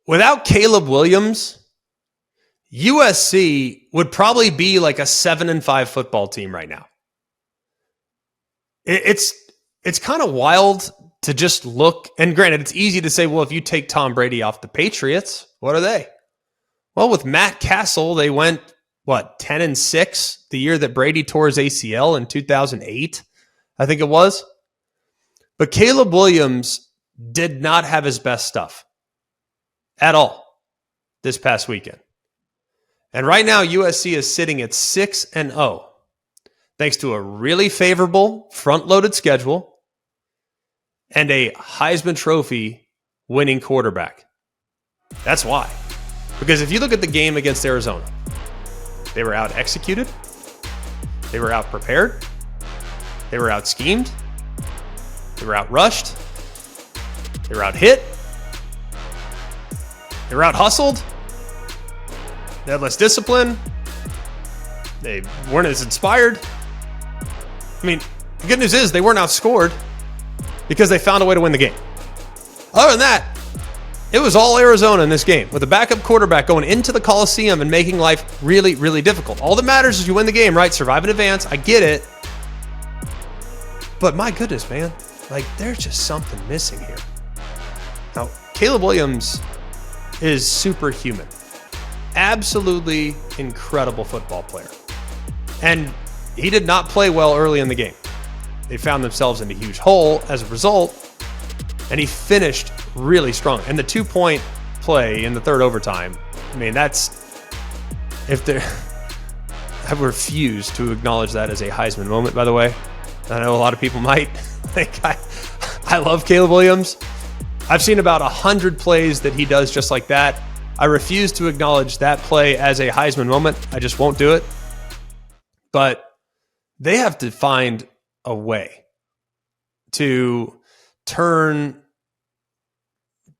Without Caleb Williams, USC would probably be like a 7-5 football team right now. It's kind of wild to just look, and granted, it's easy to say, well, if you take Tom Brady off the Patriots, what are they? Well, with Matt Castle, they went, 10-6 the year that Brady tore his ACL in 2008, I think it was. But Caleb Williams did not have his best stuff at all this past weekend. And right now, USC is sitting at 6-0, thanks to a really favorable front-loaded schedule and a Heisman Trophy winning quarterback. That's why. Because if you look at the game against Arizona, they were out-executed, they were out-prepared, they were out-schemed, they were out-rushed, they were out-hit, they were out-hustled, they had less discipline, they weren't as inspired. I mean, the good news is they weren't outscored because they found a way to win the game. Other than that, it was all Arizona in this game with a backup quarterback going into the Coliseum and making life really, really difficult. All that matters is you win the game, right? Survive in advance. I get it. But my goodness, man, there's just something missing here. Now, Caleb Williams is superhuman. Absolutely incredible football player. And he did not play well early in the game. They found themselves in a huge hole as a result, and he finished really strong. And the 2-point play in the third overtime, I mean, I refuse to acknowledge that as a Heisman moment, by the way. I know a lot of people might think I love Caleb Williams. I've seen about 100 plays that he does just like that. I refuse to acknowledge that play as a Heisman moment. I just won't do it. But they have to find a way to turn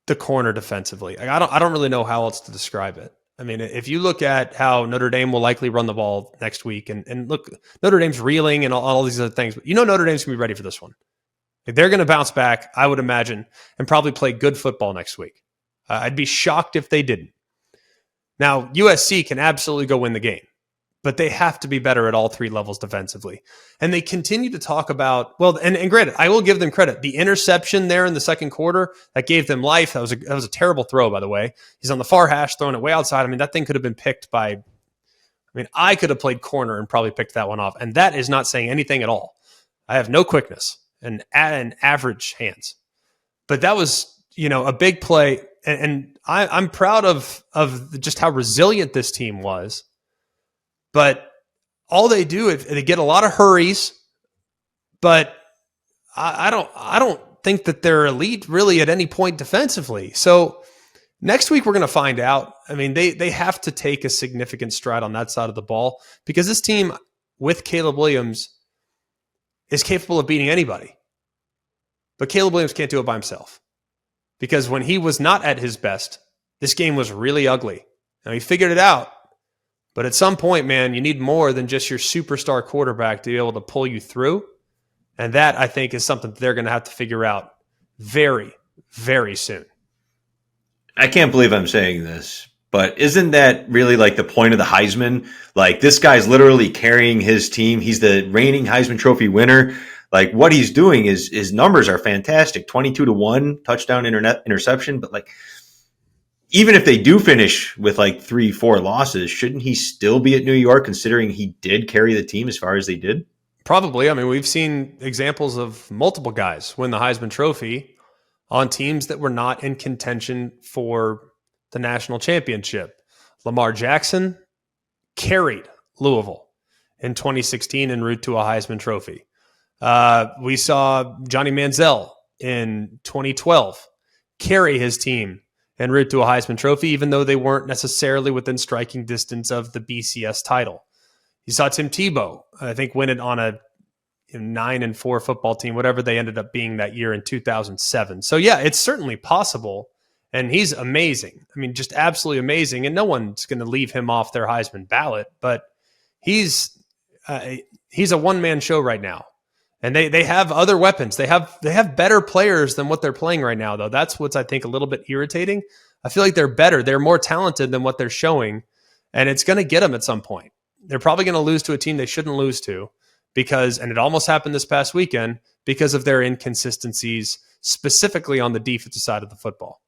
the corner defensively. I don't really know how else to describe it. I mean, if you look at how Notre Dame will likely run the ball next week, and look, Notre Dame's reeling and all these other things, but Notre Dame's going to be ready for this one. They're going to bounce back, I would imagine, and probably play good football next week. I'd be shocked if they didn't. Now, USC can absolutely go win the game, but they have to be better at all three levels defensively. And they continue to talk about, and granted, I will give them credit. The interception there in the second quarter, that gave them life. That was a terrible throw, by the way. He's on the far hash, throwing it way outside. I mean, that thing could have been picked by, I could have played corner and probably picked that one off. And that is not saying anything at all. I have no quickness and average hands. But that was, a big play. And I'm proud of just how resilient this team was. But all they do is they get a lot of hurries, but I don't think that they're elite really at any point defensively. So next week we're going to find out. I mean, they have to take a significant stride on that side of the ball because this team with Caleb Williams is capable of beating anybody. But Caleb Williams can't do it by himself because when he was not at his best, this game was really ugly. Now he figured it out. But at some point, man, you need more than just your superstar quarterback to be able to pull you through. And that, I think, is something that they're going to have to figure out very, very soon. I can't believe I'm saying this, but isn't that really like the point of the Heisman? Like, this guy's literally carrying his team. He's the reigning Heisman Trophy winner. Like, what he's doing is his numbers are fantastic. 22-1 touchdown interception. But even if they do finish with 3-4 losses, shouldn't he still be at New York considering he did carry the team as far as they did? Probably. I mean, we've seen examples of multiple guys win the Heisman Trophy on teams that were not in contention for the national championship. Lamar Jackson carried Louisville in 2016 en route to a Heisman Trophy. We saw Johnny Manziel in 2012 carry his team en route to a Heisman Trophy, even though they weren't necessarily within striking distance of the BCS title. You saw Tim Tebow, I think, win it on a 9-4 football team, whatever they ended up being that year in 2007. So yeah, it's certainly possible. And he's amazing. I mean, just absolutely amazing. And no one's going to leave him off their Heisman ballot, but he's a one-man show right now. And they have other weapons. They have better players than what they're playing right now, though. That's what's, I think, a little bit irritating. I feel like they're better. They're more talented than what they're showing, and it's going to get them at some point. They're probably going to lose to a team they shouldn't lose to and it almost happened this past weekend because of their inconsistencies, specifically on the defensive side of the football.